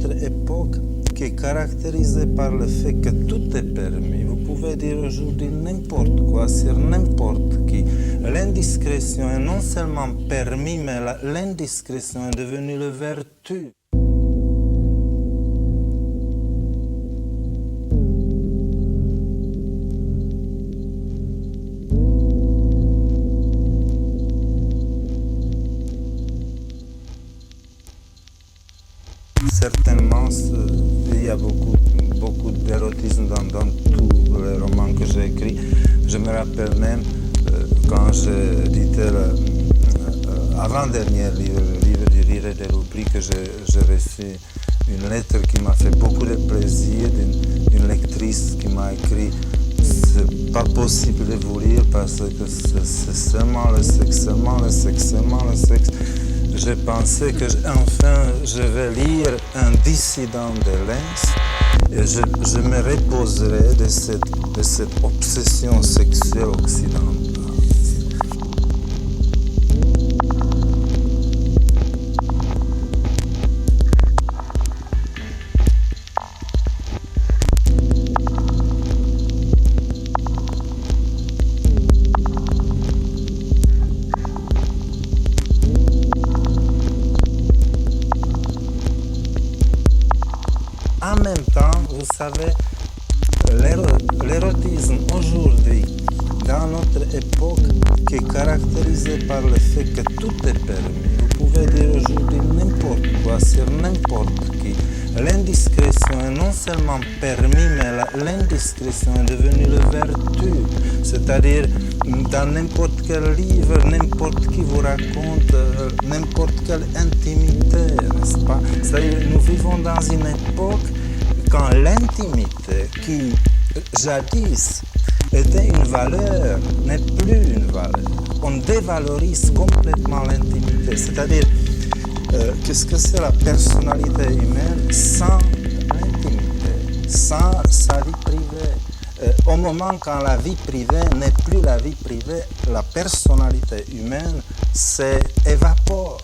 notre époque qui est caractérisée par le fait que tout est permis. Vous pouvez dire aujourd'hui n'importe quoi sur n'importe qui. L'indiscrétion est non seulement permis, mais l'indiscrétion est devenue la vertu. Certainement, il y a beaucoup d'érotisme dans tous les romans que j'ai écrits. Je me rappelle même quand j'éditais avant-dernier livre, le livre du Rire et de l'Oubli, que j'ai reçu une lettre qui m'a fait beaucoup de plaisir d'une lectrice qui m'a écrit « C'est pas possible de vous lire parce que c'est seulement le sexe, seulement le sexe, seulement le sexe ». J'ai pensé que enfin je vais lire un dissident de l'Est et je me reposerai de cette obsession sexuelle occidentale. En même temps, vous savez, l'érotisme aujourd'hui, dans notre époque, qui est caractérisé par le fait que tout est permis. Vous pouvez dire aujourd'hui n'importe quoi sur n'importe qui. L'indiscrétion est non seulement permis, mais l'indiscrétion est devenue la vertu. C'est-à-dire, dans n'importe quel livre, n'importe qui vous raconte n'importe quelle intimité, n'est-ce pas? C'est-à-dire, nous vivons dans une époque quand l'intimité, qui jadis était une valeur, n'est plus une valeur. On dévalorise complètement l'intimité. C'est-à-dire, qu'est-ce que c'est la personnalité humaine sans l'intimité, sans sa vie privée? Au moment quand la vie privée n'est plus la vie privée, la personnalité humaine s'évapore.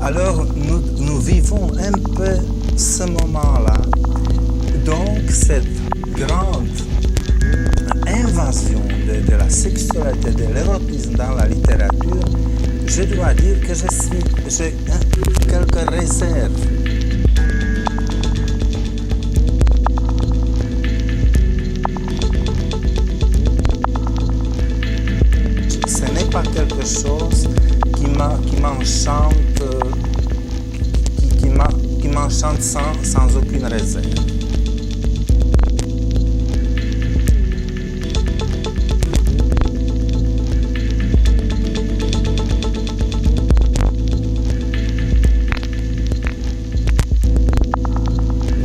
Alors nous vivons un peu ce moment-là, donc cette grande invasion de la sexualité, de l'érotisme dans la littérature. Je dois dire que j'ai quelques réserves. Ce n'est pas quelque chose qui m'enchante sans aucune réserve.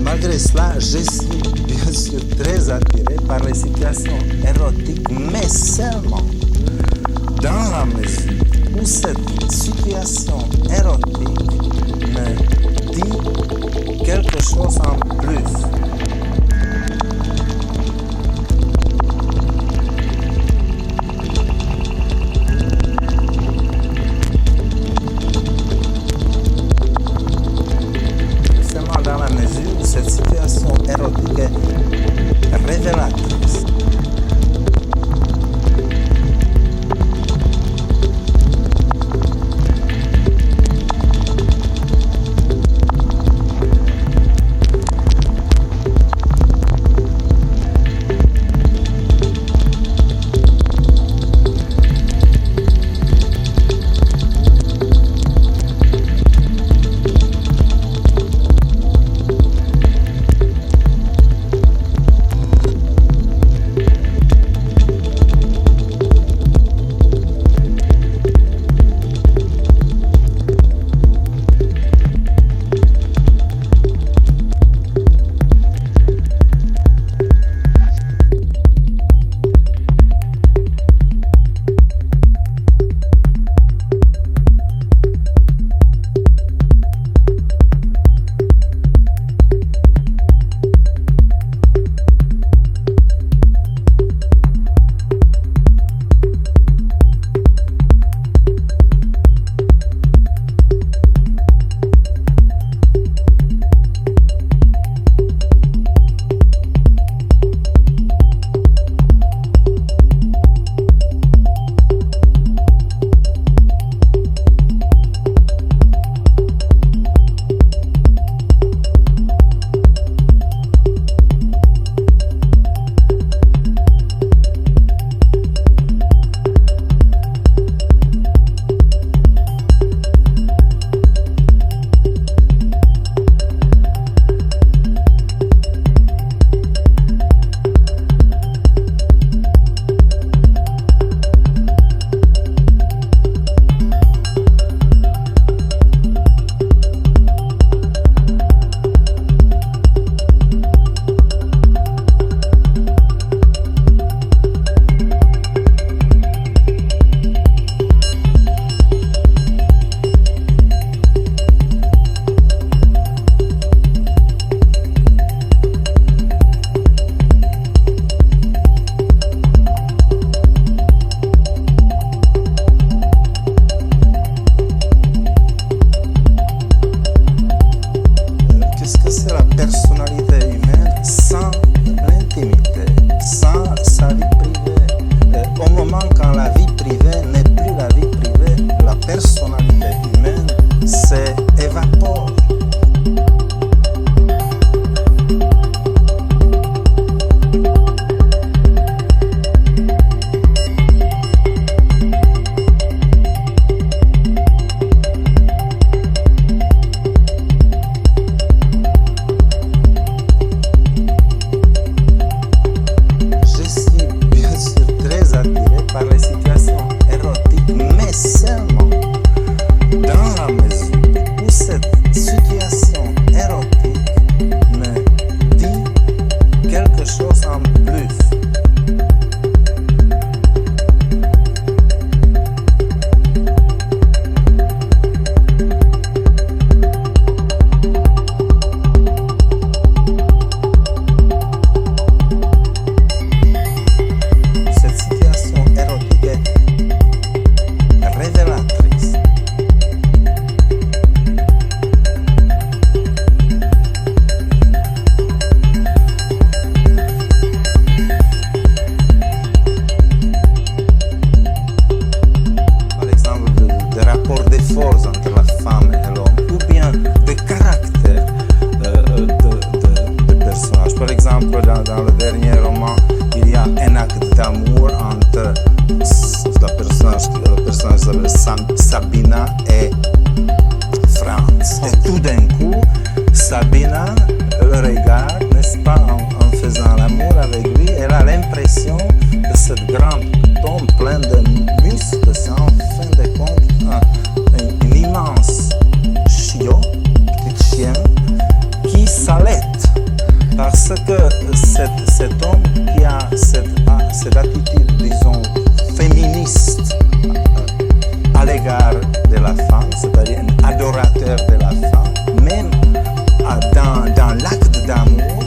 Malgré cela, je suis bien sûr très attiré par les situations érotiques, mais seulement dans la mesure où cette situation érotique me dit quelque chose en plus. Seulement dans la mesure où cette situation érotique est révélatrice. exemple, dans le dernier roman, il y a un acte d'amour entre le personnage s'appelle Sabina et Franz. Et tout d'un coup, Sabina le regarde, n'est-ce pas, en faisant l'amour avec lui, elle a l'impression que cette grande tombe pleine de muscles, c'est en fin de compte une immense chiot, petite chienne, qui s'allait. Parce que cet homme qui a cette attitude, disons, féministe à l'égard de la femme, c'est-à-dire un adorateur de la femme, même dans l'acte d'amour,